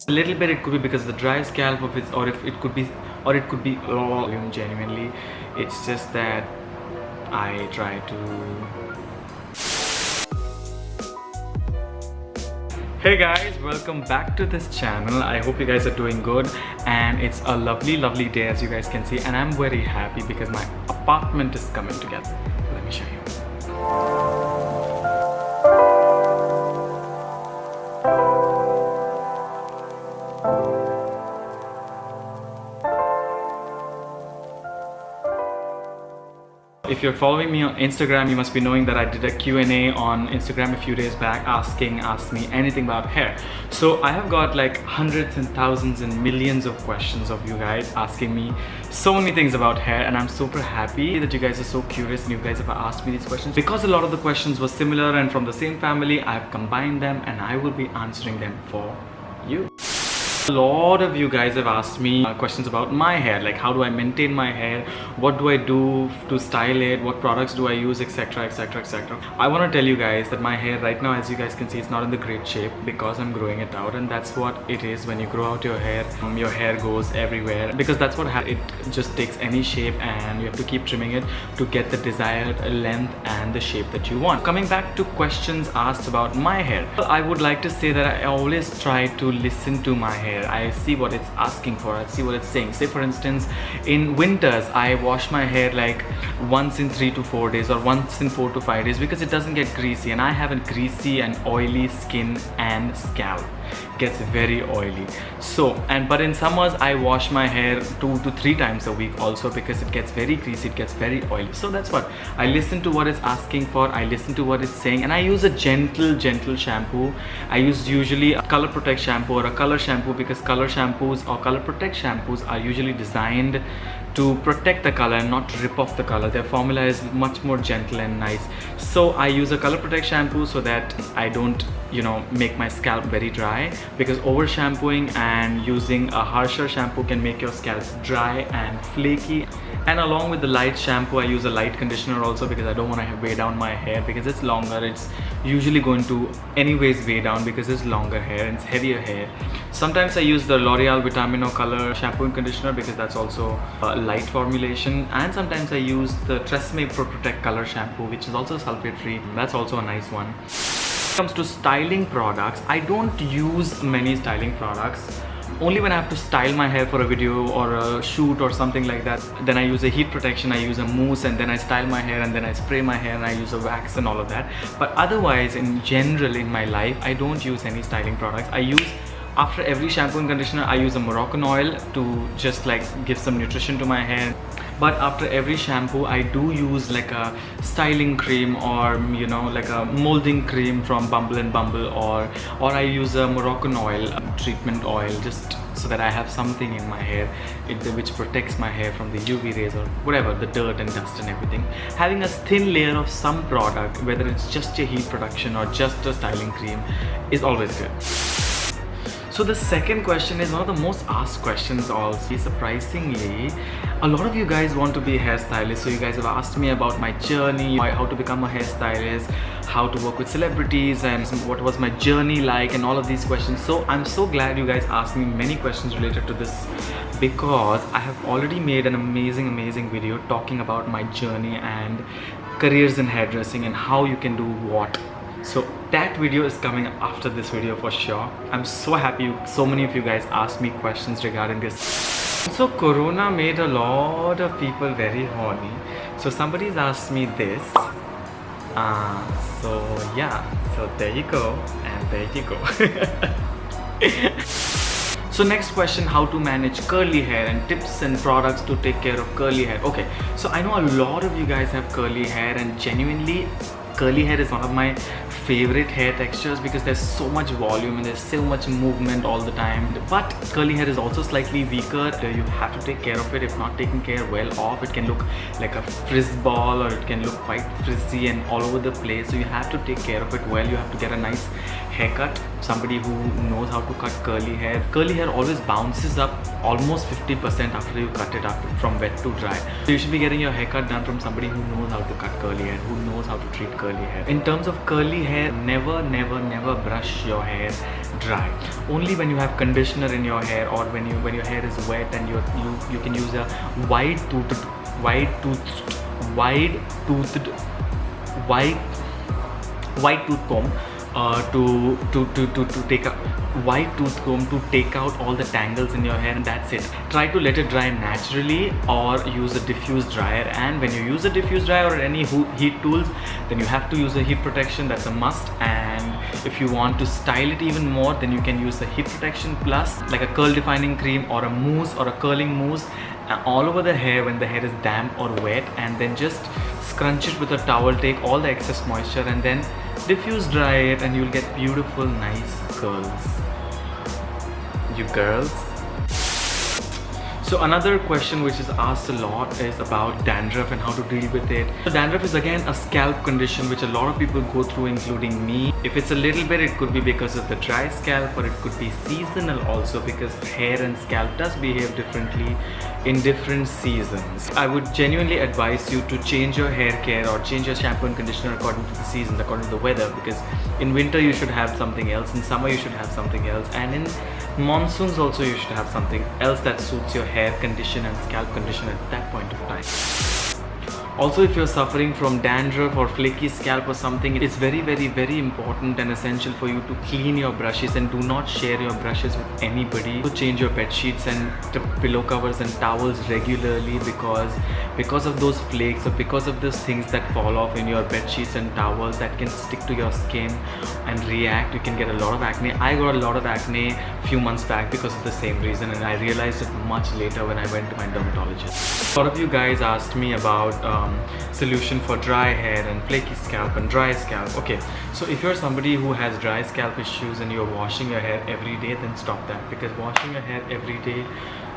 A little bit it could be because of the dry scalp of it, or if it could be, volume. Genuinely, it's just that I try to. Hey guys, welcome back to this channel. I hope you guys are doing good, and it's a lovely day as you guys can see, and I'm very happy because my apartment is coming together. Let me show you. If you're following me on Instagram, you must be knowing that I did a Q&A on Instagram a few days back asked me anything about hair. So I have got like hundreds and thousands and millions of questions of you guys asking me so many things about hair, and I'm super happy that you guys are so curious and you guys have asked me these questions. Because a lot of the questions were similar and from the same family, I've combined them and I will be answering them for you. A lot of you guys have asked me questions about my hair, like how do I maintain my hair, what do I do to style it, what products do I use, etc, etc. I want to tell you guys that my hair right now, as you guys can see, it's not in the great shape because I'm growing it out, and that's what it is. When you grow out your hair goes everywhere because that's what it just takes any shape, and you have to keep trimming it to get the desired length and the shape that you want. Coming back to questions asked about my hair, I would like to say that I always try to listen to my hair. I see what it's asking for, I see what it's saying. Say for instance, in winters I wash my hair like once in 3 to 4 days or once in 4 to 5 days because it doesn't get greasy, and I have a greasy and oily skin and scalp. It gets very oily. But in summers I wash my hair 2 to 3 times a week also because it gets very greasy, it gets very oily. So that's what I listen to, what it's asking for, I listen to what it's saying, and I use a gentle shampoo. I use usually a Color Protect shampoo or a color shampoo because color shampoos or Color Protect shampoos are usually designed to protect the color and not rip off the color. Their formula is much more gentle and nice. So I use a Color Protect shampoo so that I don't, make my scalp very dry, because over shampooing and using a harsher shampoo can make your scalp dry and flaky. And along with the light shampoo, I use a light conditioner also because I don't want to weigh down my hair because it's longer. It's usually going to anyways weigh down because it's longer hair and it's heavier hair. Sometimes I use the L'Oreal Vitamino Color shampoo and conditioner because that's also a light formulation, and sometimes I use the TRESemmé Pro Protect Color shampoo, which is also sulfate free. That's also a nice one. When it comes to styling products, I don't use many styling products. Only when I have to style my hair for a video or a shoot or something like that, then I use a heat protection, I use a mousse, and then I style my hair, and then I spray my hair, and I use a wax and all of that. But otherwise, in general in my life, I don't use any styling products. After every shampoo and conditioner, I use a Moroccan oil to just like give some nutrition to my hair. But after every shampoo, I do use like a styling cream or like a molding cream from Bumble and Bumble, or I use a Moroccan oil, treatment oil, just so that I have something in my hair which protects my hair from the UV rays or whatever, the dirt and dust and everything. Having a thin layer of some product, whether it's just a heat protection or just a styling cream, is always good. So the second question is one of the most asked questions also. Surprisingly, a lot of you guys want to be a hairstylist. So you guys have asked me about my journey, how to become a hairstylist, how to work with celebrities, and what was my journey like, and all of these questions. So I'm so glad you guys asked me many questions related to this, because I have already made an amazing video talking about my journey and careers in hairdressing and how you can do what. So that video is coming after this video for sure. I'm so happy so many of you guys asked me questions regarding this. So Corona made a lot of people very horny. So somebody's asked me this. So there you go, and there you go. So next question, how to manage curly hair and tips and products to take care of curly hair. Okay, so I know a lot of you guys have curly hair, and genuinely curly hair is one of my favorite hair textures because there's so much volume and there's so much movement all the time. But curly hair is also slightly weaker. You have to take care of it. If not taken care well of, it can look like a frizz ball, or it can look quite frizzy and all over the place. So you have to take care of it well. You have to get a nice haircut, somebody who knows how to cut curly hair. Curly hair always bounces up almost 50% after you cut it from wet to dry. So you should be getting your haircut done from somebody who knows how to cut curly hair, who knows how to treat curly hair. In terms of curly hair, never brush your hair. dry. Only when you have conditioner in your hair, or when your hair is wet, and you can use a wide toothed white tooth comb to take a white tooth comb to take out all the tangles in your hair, and that's it. Try to let it dry naturally, or use a diffuse dryer. And when you use a diffuse dryer or any heat tools, then you have to use a heat protection. That's a must. And if you want to style it even more, then you can use the heat protection plus like a curl defining cream or a mousse or a curling mousse all over the hair when the hair is damp or wet, and then just scrunch it with a towel, take all the excess moisture, and then diffuse dry it, and you'll get beautiful nice curls. You girls. So another question which is asked a lot is about dandruff and how to deal with it. So dandruff is again a scalp condition which a lot of people go through, including me. If it's a little bit, it could be because of the dry scalp, or it could be seasonal also, because hair and scalp does behave differently in different seasons. I would genuinely advise you to change your hair care or change your shampoo and conditioner according to the season, according to the weather, because in winter you should have something else, in summer you should have something else, and in monsoons also you should have something else that suits your hair condition and scalp condition at that point of time. Also, if you're suffering from dandruff or flaky scalp or something, it's very important and essential for you to clean your brushes, and do not share your brushes with anybody. So change your bed sheets and pillow covers and towels regularly, because of those flakes, or because of those things that fall off in your bed sheets and towels that can stick to your skin and react. You can get a lot of acne. I got a lot of acne a few months back because of the same reason, and I realized it much later when I went to my dermatologist. A lot of you guys asked me about solution for dry hair and flaky scalp and dry scalp. Okay, so if you're somebody who has dry scalp issues and you're washing your hair every day, then stop that, because washing your hair every day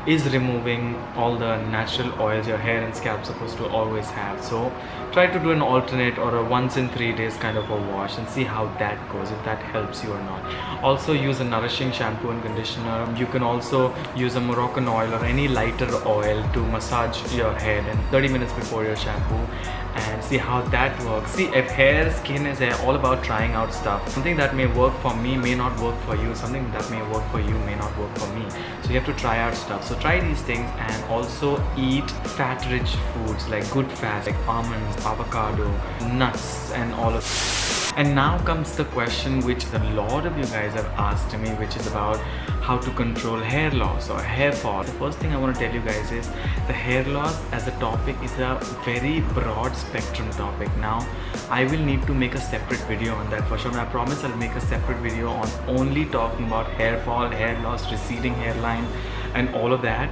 is removing all the natural oils your hair and scalp supposed to always have. So try to do an alternate or a once in 3 days kind of a wash, and see how that goes, if that helps you or not. Also use a nourishing shampoo and conditioner. You can also use a Moroccan oil or any lighter oil to massage your head and 30 minutes before your shampoo, and see how that works. See, if hair, skin is all about trying out stuff. Something that may work for me may not work for you. Something that may work for you may not work for me. So you have to try out stuff. So try these things, and also eat fat-rich foods like good fats like almonds, avocado, nuts, and all of. And now comes the question which a lot of you guys have asked me, which is about how to control hair loss or hair fall. The first thing I want to tell you guys is the hair loss as a topic is a very broad spectrum topic. Now I will need to make a separate video on that for sure. And I promise I'll make a separate video on only talking about hair fall, hair loss, receding hairline, and all of that.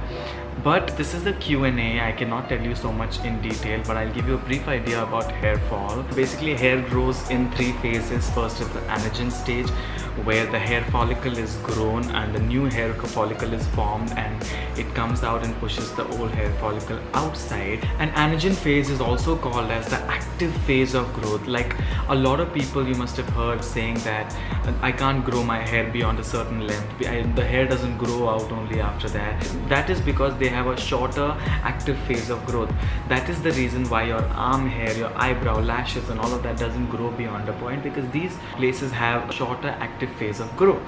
But this is a Q&A. I cannot tell you so much in detail, but I'll give you a brief idea about hair fall. Basically, hair grows in 3 phases. First is the anagen stage, where the hair follicle is grown and the new hair follicle is formed, and it comes out and pushes the old hair follicle outside. And anagen phase is also called as the active phase of growth. Like a lot of people, you must have heard saying that I can't grow my hair beyond a certain length. The hair doesn't grow out only after that. That is because they have a shorter active phase of growth. That is the reason why your arm hair, your eyebrow, lashes, and all of that doesn't grow beyond a point, because these places have a shorter active phase of growth.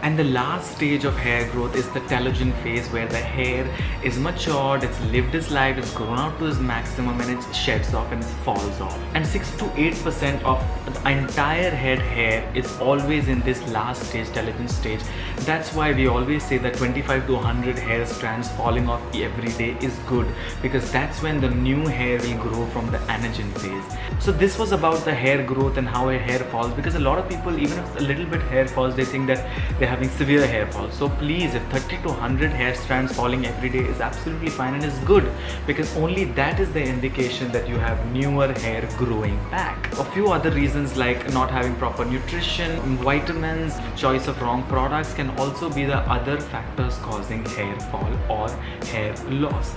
And the last stage of hair growth is the telogen phase, where the hair is matured, it's lived its life, it's grown out to its maximum, and it sheds off and it falls off. And 6 to 8% of the entire head hair is always in this last stage, telogen stage. That's why we always say that 25 to 100 hair strands falling off every day is good, because that's when the new hair will grow from the anagen phase. So this was about the hair growth and how a hair falls, because a lot of people, even if a little bit hair falls, they think that they're having severe hair fall. So please, if 30 to 100 hair strands falling every day is absolutely fine and is good, because only that is the indication that you have newer hair growing back. A few other reasons like not having proper nutrition, vitamins, choice of wrong products can also be the other factors causing hair fall or hair loss.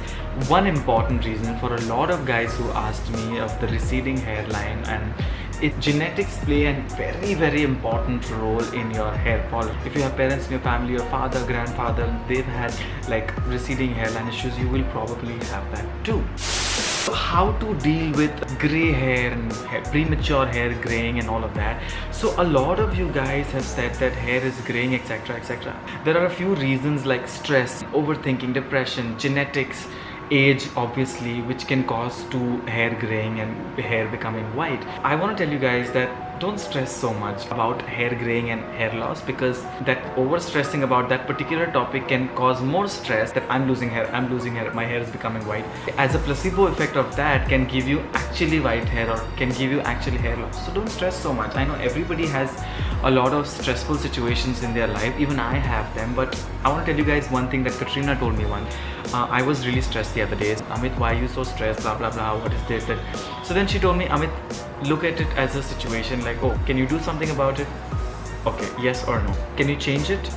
One important reason for a lot of guys who asked me of the receding hairline, and genetics play a very important role in your hair fall. If you have parents in your family, your father, grandfather, they've had like receding hairline issues, you will probably have that too. How to deal with gray hair and premature hair graying and all of that. So a lot of you guys have said that hair is graying, etc, etc. There are a few reasons like stress, overthinking, depression, genetics, age obviously, which can cause to hair graying and hair becoming white. I want to tell you guys that don't stress so much about hair graying and hair loss, because that over stressing about that particular topic can cause more stress that I'm losing hair, my hair is becoming white. As a placebo effect of that can give you actually white hair or can give you actually hair loss. So don't stress so much. I know everybody has a lot of stressful situations in their life, even I have them, but I want to tell you guys one thing that Katrina told me once. I was really stressed the other day. Amit, why are you so stressed, blah blah blah, what is this, that? So then she told me, Amit, look at it as a situation like, oh, can you do something about it? Okay, yes or no. Can you change it?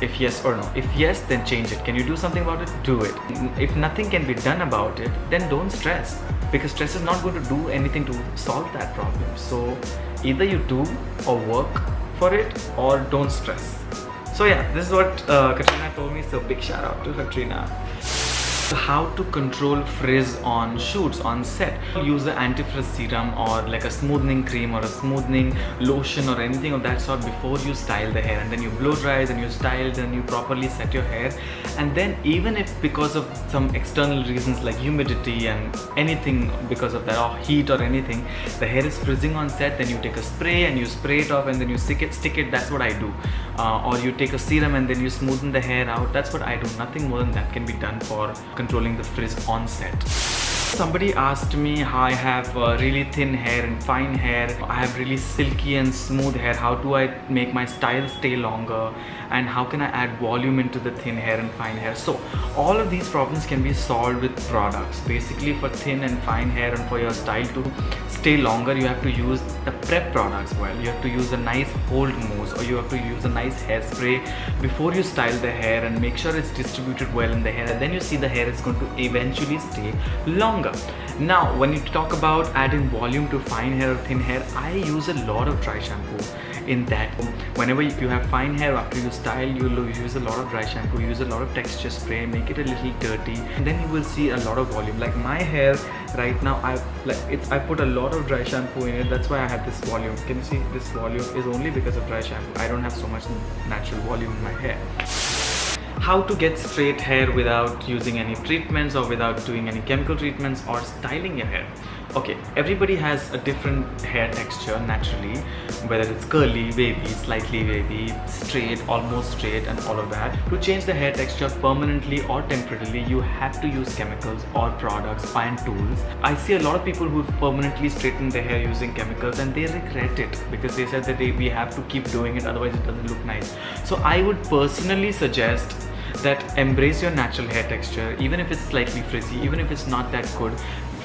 If yes or no. If yes, then change it. Can you do something about it? Do it. If nothing can be done about it, then don't stress, because stress is not going to do anything to solve that problem. So either you do or work for it, or don't stress. So yeah, this is what Katrina told me, so big shout out to Katrina. How to control frizz on shoots, on set. Use an anti-frizz serum or like a smoothing cream or a smoothing lotion or anything of that sort before you style the hair, and then you blow dry, then you style, then you properly set your hair. And then even if because of some external reasons like humidity and anything because of that, or heat or anything, the hair is frizzing on set, then you take a spray and you spray it off and then you stick it. That's what I do. Or you take a serum and then you smoothen the hair out. That's what I do. Nothing more than that can be done for controlling the frizz on set. Somebody asked me how I have really thin hair and fine hair. I have really silky and smooth hair. How do I make my style stay longer? And how can I add volume into the thin hair and fine hair? So all of these problems can be solved with products. Basically, for thin and fine hair and for your style to stay longer, you have to use the prep products well. You have to use a nice hold mousse, or you have to use a nice hairspray before you style the hair and make sure it's distributed well in the hair, and then you see the hair is going to eventually stay longer. Now when you talk about adding volume to fine hair or thin hair, I use a lot of dry shampoo in that. Whenever you have fine hair, after you style, you will use a lot of dry shampoo, use a lot of texture spray, make it a little dirty, and then you will see a lot of volume. Like my hair right now, I put a lot of dry shampoo in it. That's why I have this volume. Can you see this volume is only because of dry shampoo. I don't have so much natural volume in my hair. How to get straight hair without using any treatments or without doing any chemical treatments or styling your hair. Okay, everybody has a different hair texture naturally, whether it's curly, wavy, slightly wavy, straight, almost straight, and all of that. To change the hair texture permanently or temporarily, you have to use chemicals or products and tools. I see a lot of people who've permanently straightened their hair using chemicals and they regret it because they said that we have to keep doing it, otherwise it doesn't look nice. So I would personally suggest that embrace your natural hair texture, even if it's slightly frizzy, even if it's not that good.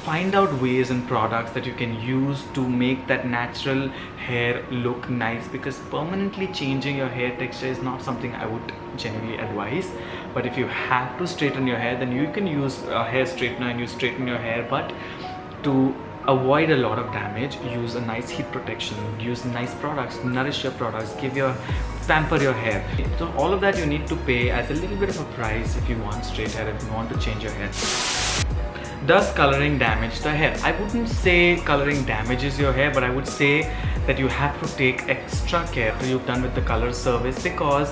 Find out ways and products that you can use to make that natural hair look nice, because permanently changing your hair texture is not something I would generally advise. But if you have to straighten your hair, then you can use a hair straightener and you straighten your hair. But to avoid a lot of damage, use a nice heat protection, use nice products, nourish your products, pamper your hair. So all of that you need to pay as a little bit of a price if you want straight hair, if you want to change your hair. Does coloring damage the hair? I wouldn't say coloring damages your hair, but I would say that you have to take extra care after you've done with the color service, because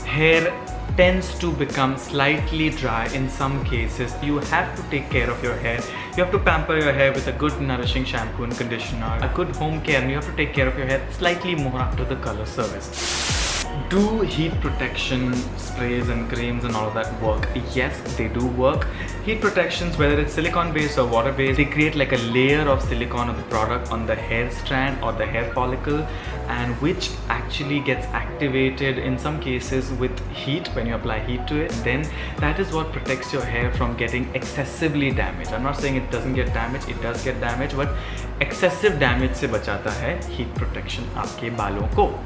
hair tends to become slightly dry in some cases. You have to take care of your hair. You have to pamper your hair with a good nourishing shampoo and conditioner, a good home care, and you have to take care of your hair slightly more after the color service. Do heat protection sprays and creams and all of that work? Yes, they do work. Heat protections, whether it's silicone based or water based, they create like a layer of silicone of the product on the hair strand or the hair follicle, and which actually gets activated in some cases with heat when you apply heat to it. Then that is what protects your hair from getting excessively damaged. I'm not saying it doesn't get damaged, it does get damaged, but excessive damage se bachata hai heat protection aapke balon ko.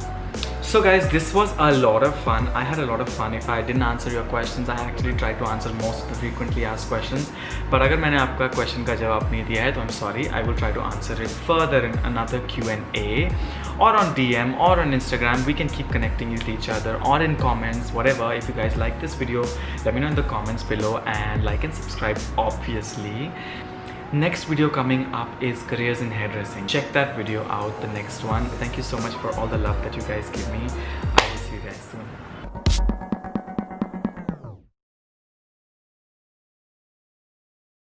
So guys, this was a lot of fun. I had a lot of fun. If I didn't answer your questions, I actually tried to answer most of the frequently asked questions. But अगर मैंने आपका question का जवाब नहीं दिया है, तो I'm sorry. I will try to answer it further in another Q&A, or on DM, or on Instagram. We can keep connecting with each other, or in comments, whatever. If you guys like this video, let me know in the comments below, and like and subscribe, obviously. Next video coming up is careers in hairdressing. Check that video out, the next one. Thank you so much for all the love that you guys give me.